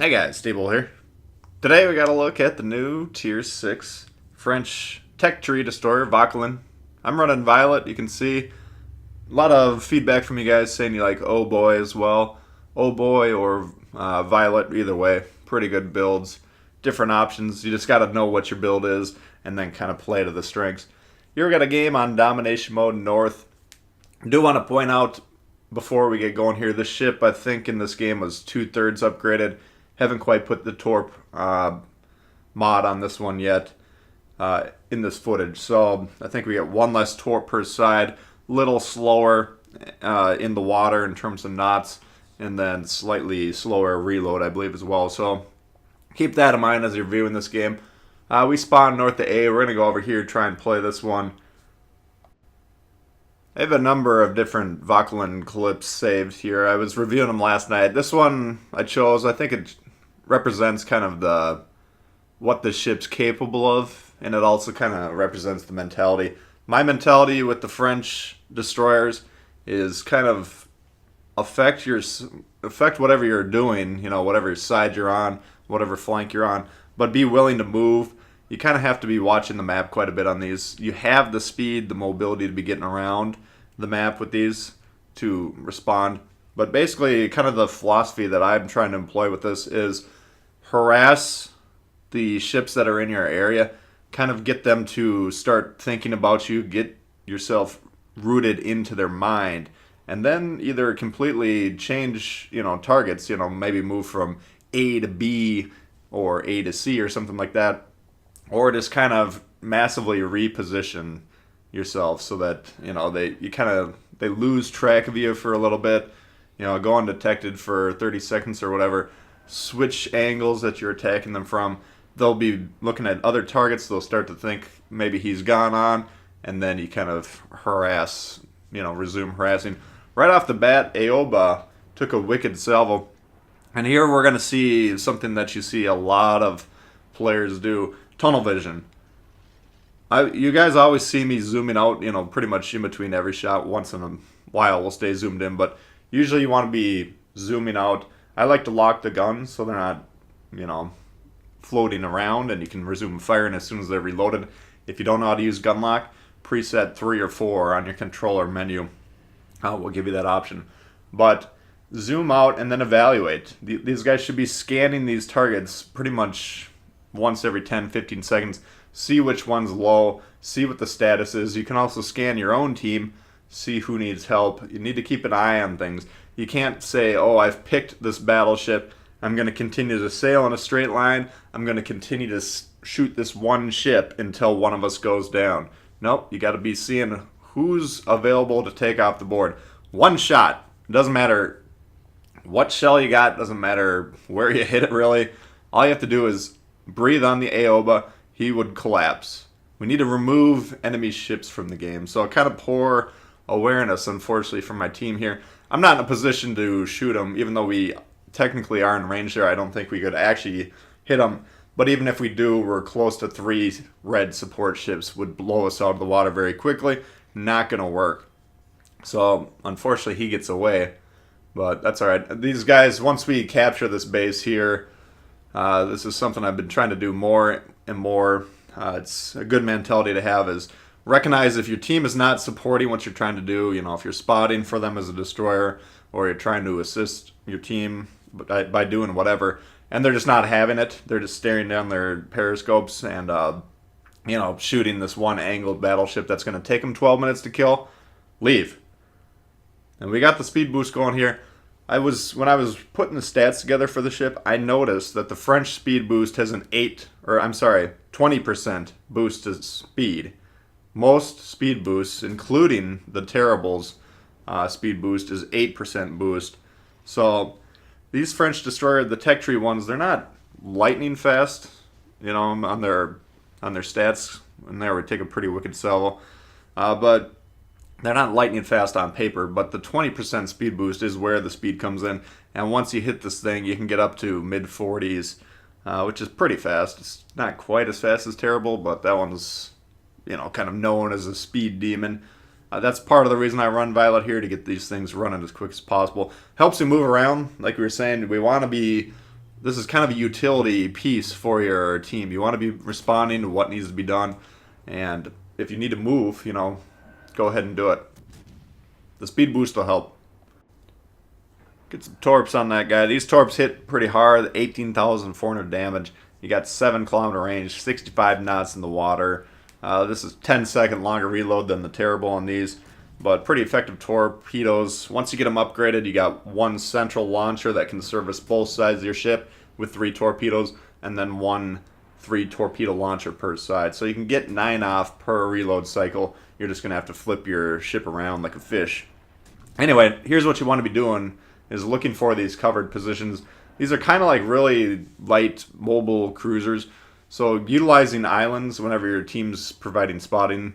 Hey guys, Stable here. Today we got to look at the new Tier 6 French tech tree destroyer, Vauquelin. I'm running Violet. You can see a lot of feedback from you guys saying you like Oh Boy as well. Oh Boy or Violet, either way. Pretty good builds. Different options. You just got to know what your build is and then kind of play to the strengths. Here we got a game on Domination Mode North. I do want to point out before we get going here, this ship I think in this game was 2/3 upgraded. Haven't quite put the torp mod on this one yet in this footage. So I think we get one less torp per side, little slower in the water in terms of knots, and then slightly slower reload, I believe, as well. So keep that in mind as you're viewing this game. We spawned north of A. We're going to go over here, try and play this one. I have a number of different Vauquelin clips saved here. I was reviewing them last night. This one I chose, I think it represents kind of what the ship's capable of, and it also kind of represents the mentality. My mentality with the French destroyers is kind of affect whatever you're doing, whatever side you're on, whatever flank you're on, but be willing to move. You kind of have to be watching the map quite a bit on these. You have the speed, the mobility to be getting around the map with these to respond. But basically, kind of the philosophy that I'm trying to employ with this is harass the ships that are in your area, kind of get them to start thinking about you, get yourself rooted into their mind, and then either completely change, targets, maybe move from A to B or A to C or something like that, or just kind of massively reposition yourself so that they lose track of you for a little bit, go undetected for 30 seconds or whatever, switch angles that you're attacking them from. They'll be looking at other targets. They'll start to think maybe he's gone on, and then you kind of harass, resume harassing. Right off the bat, Aoba took a wicked salvo, and here we're going to see something that you see a lot of players do: tunnel vision. You guys always see me zooming out, pretty much in between every shot. Once in a while we'll stay zoomed in, but usually you want to be zooming out. I like to lock the gun so they're not, floating around, and you can resume firing as soon as they're reloaded. If you don't know how to use gun lock, preset 3 or 4 on your controller menu will give you that option. But zoom out and then evaluate. These guys should be scanning these targets pretty much once every 10-15 seconds. See which one's low, see what the status is. You can also scan your own team, see who needs help. You need to keep an eye on things. You can't say, oh, I've picked this battleship, I'm going to continue to sail in a straight line, I'm going to continue to shoot this one ship until one of us goes down. Nope, you got to be seeing who's available to take off the board. One shot. It doesn't matter what shell you got, doesn't matter where you hit it really. All you have to do is breathe on the Aoba, he would collapse. We need to remove enemy ships from the game. So kind of poor awareness, unfortunately, from my team here. I'm not in a position to shoot him, even though we technically are in range there. I don't think we could actually hit him. But even if we do, we're close to 3 red support ships, would blow us out of the water very quickly. Not going to work. So, unfortunately, he gets away. But that's alright. These guys, once we capture this base here, this is something I've been trying to do more and more. It's a good mentality to have, is recognize if your team is not supporting what you're trying to do. If you're spotting for them as a destroyer, or you're trying to assist your team by doing whatever, and they're just not having it. They're just staring down their periscopes and shooting this one angled battleship that's going to take them 12 minutes to kill. Leave. And we got the speed boost going here. When I was putting the stats together for the ship, I noticed that the French speed boost has an 20% boost to speed. Most speed boosts, including the Terrible's speed boost, is 8% boost. So these French destroyer, the tech tree ones, they're not lightning fast, on their stats. And there we take a pretty wicked salvo. But they're not lightning fast on paper, but the 20% speed boost is where the speed comes in. And once you hit this thing, you can get up to mid-40s, which is pretty fast. It's not quite as fast as Terrible, but that one's, kind of known as a speed demon. That's part of the reason I run Violet here, to get these things running as quick as possible. Helps you move around. Like we were saying, we want to be this is kind of a utility piece for your team. You want to be responding to what needs to be done, and if you need to move, go ahead and do it. The speed boost will help. Get some torps on that guy. These torps hit pretty hard, 18,400 damage. You got 7-kilometer range, 65 knots in the water. This is 10-second longer reload than the Terrible on these, but pretty effective torpedoes. Once you get them upgraded, you got one central launcher that can service both sides of your ship with 3 torpedoes, and then one 3-torpedo launcher per side. So you can get 9 off per reload cycle. You're just going to have to flip your ship around like a fish. Anyway, here's what you want to be doing, is looking for these covered positions. These are kind of like really light mobile cruisers. So utilizing islands whenever your team's providing spotting,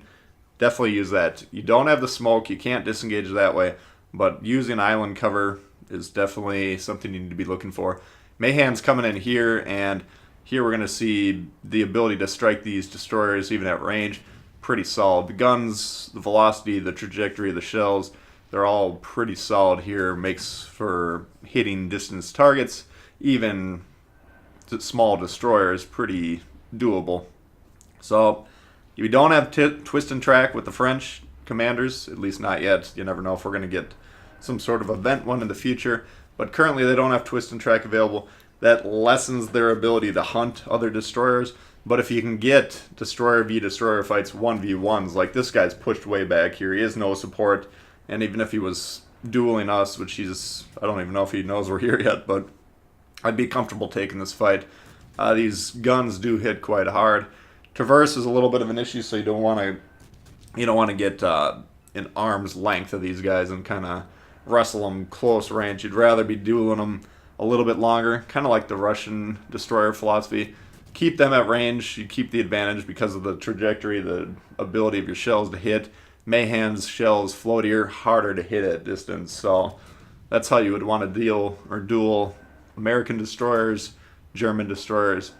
definitely use that. You don't have the smoke, you can't disengage that way, but using island cover is definitely something you need to be looking for. Mayhan's coming in here, and here we're going to see the ability to strike these destroyers even at range. Pretty solid. The guns, the velocity, the trajectory of the shells, they're all pretty solid here. Makes for hitting distance targets, even small destroyers, pretty doable. So we don't have twist and track with the French commanders, at least not yet. You never know if we're going to get some sort of event one in the future, but currently they don't have twist and track available. That lessens their ability to hunt other destroyers, but if you can get destroyer v destroyer fights 1v1s, like this guy's pushed way back here, he has no support, and even if he was dueling us, which I don't even know if he knows we're here yet, but I'd be comfortable taking this fight. These guns do hit quite hard. Traverse is a little bit of an issue, so you don't want to get in arm's length of these guys and kind of wrestle them close range. You'd rather be dueling them a little bit longer, kind of like the Russian destroyer philosophy. Keep them at range. You keep the advantage because of the trajectory, the ability of your shells to hit. Mayhan's shells floatier, harder to hit at distance, so that's how you would want to deal or duel American destroyers, German destroyers,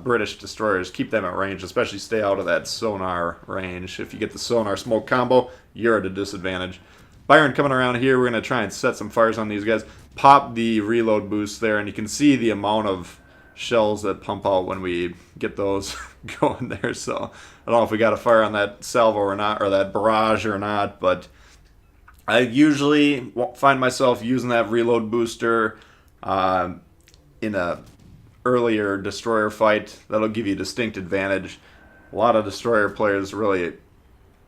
British destroyers. Keep them at range, especially stay out of that sonar range. If you get the sonar smoke combo, you're at a disadvantage. Byron coming around here, we're going to try and set some fires on these guys. Pop the reload boost there, and you can see the amount of shells that pump out when we get those going there. So I don't know if we got a fire on that salvo or not, or that barrage or not, but I usually find myself using that reload booster in a earlier destroyer fight. That'll give you a distinct advantage. A lot of destroyer players really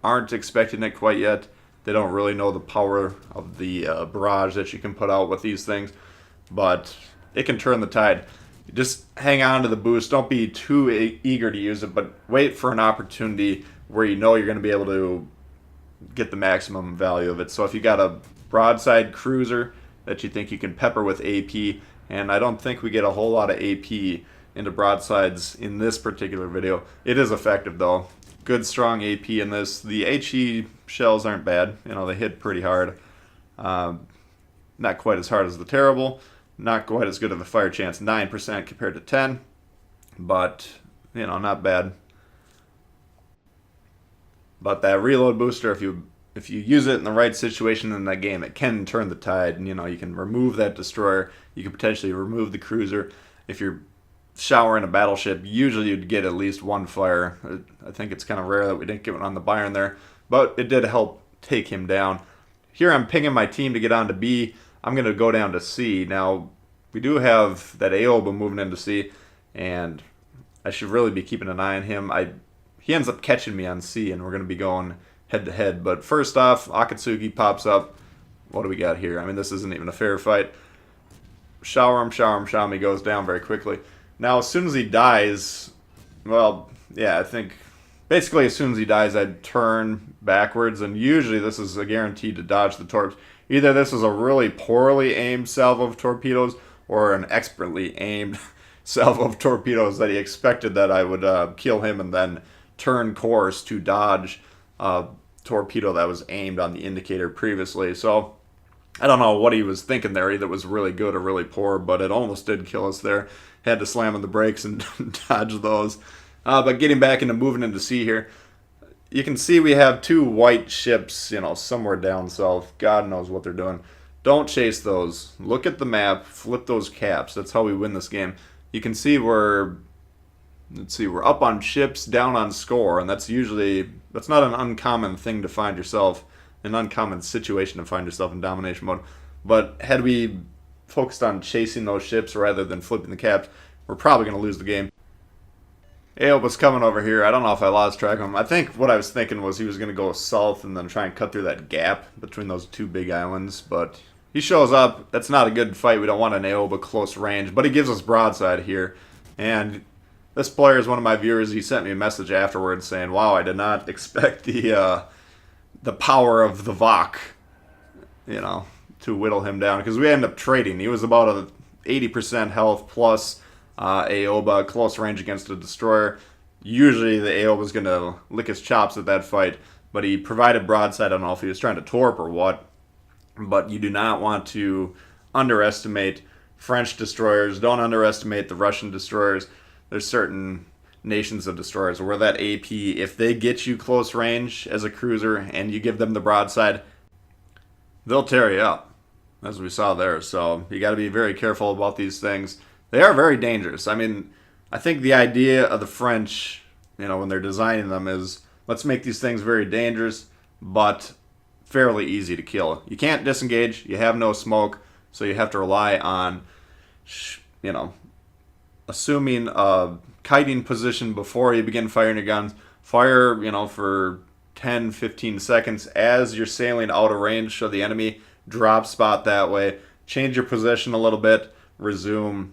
aren't expecting it quite yet. They don't really know the power of the barrage that you can put out with these things, but it can turn the tide. Just hang on to the boost. Don't be too eager to use it, but wait for an opportunity where you know you're going to be able to get the maximum value of it. So if you got a broadside cruiser that you think you can pepper with AP, and I don't think we get a whole lot of AP into broadsides in this particular video. It is effective though. Good strong AP in this. The HE shells aren't bad. They hit pretty hard. Not quite as hard as the Terrible. Not quite as good of a fire chance, 9% compared to 10, but not bad. But that reload booster, if you use it in the right situation in that game, it can turn the tide. And you can remove that destroyer. You can potentially remove the cruiser. If you're showering a battleship, usually you'd get at least one fire. I think it's kind of rare that we didn't get one on the Byron there, but it did help take him down. Here I'm pinging my team to get on to B. I'm going to go down to C. Now, we do have that Aoba moving into C, and I should really be keeping an eye on him. He ends up catching me on C, and we're going to be going head-to-head. But first off, Akatsuki pops up. What do we got here? I mean, this isn't even a fair fight. Shower him. He goes down very quickly. Now, as soon as he dies, well, yeah, I think basically as soon as he dies, I'd turn backwards, and usually this is a guarantee to dodge the torps. Either this is a really poorly aimed salvo of torpedoes or an expertly aimed salvo of torpedoes that he expected that I would kill him and then turn course to dodge a torpedo that was aimed on the indicator previously. So I don't know what he was thinking there. Either it was really good or really poor, but it almost did kill us there. Had to slam on the brakes and dodge those. But getting back into moving into sea here, you can see we have two white ships, somewhere down south. God knows what they're doing. Don't chase those. Look at the map, flip those caps. That's how we win this game. You can see we're up on ships, down on score, and that's not an uncommon thing to find yourself, an uncommon situation to find yourself in domination mode. But had we focused on chasing those ships rather than flipping the caps, we're probably going to lose the game. Aoba's coming over here. I don't know if I lost track of him. I think what I was thinking was he was going to go south and then try and cut through that gap between those two big islands, but he shows up. That's not a good fight. We don't want an Aoba close range, but he gives us broadside here. And this player is one of my viewers. He sent me a message afterwards saying, wow, I did not expect the power of the Vauq, to whittle him down. Because we ended up trading. He was about a 80% health plus Aoba, close range against a destroyer. Usually the Aoba's going to lick his chops at that fight, but he provided broadside. I don't know if he was trying to torp or what, but you do not want to underestimate French destroyers. Don't underestimate the Russian destroyers. There's certain nations of destroyers where that AP, if they get you close range as a cruiser and you give them the broadside, they'll tear you up, as we saw there. So you got to be very careful about these things. They are very dangerous. I mean, I think the idea of the French, when they're designing them is, let's make these things very dangerous, but fairly easy to kill. You can't disengage. You have no smoke, so you have to rely on, assuming a kiting position before you begin firing your guns. Fire, for 10, 15 seconds as you're sailing out of range of the enemy. Drop spot that way. Change your position a little bit. Resume.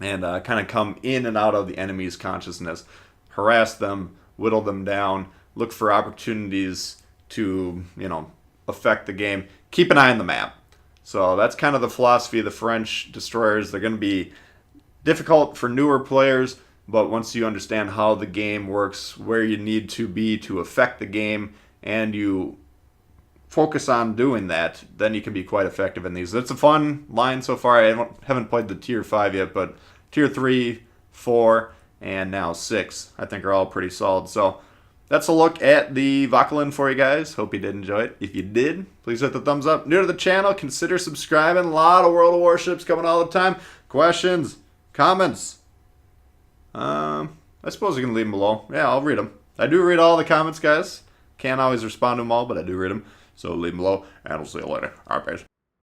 And kind of come in and out of the enemy's consciousness. Harass them. Whittle them down. Look for opportunities to, affect the game. Keep an eye on the map. So that's kind of the philosophy of the French destroyers. They're going to be difficult for newer players, but once you understand how the game works, where you need to be to affect the game, and you focus on doing that, then you can be quite effective in these. It's a fun line so far. I haven't played the Tier 5 yet, but Tier 3, 4, and now 6, I think are all pretty solid. So that's a look at the Vauquelin for you guys. Hope you did enjoy it. If you did, please hit the thumbs up. New to the channel, consider subscribing. A lot of World of Warships coming all the time. Questions, comments. I suppose you can leave them below. Yeah, I'll read them. I do read all the comments, guys. Can't always respond to them all, but I do read them. So leave them below, and I'll see you later. All right, guys.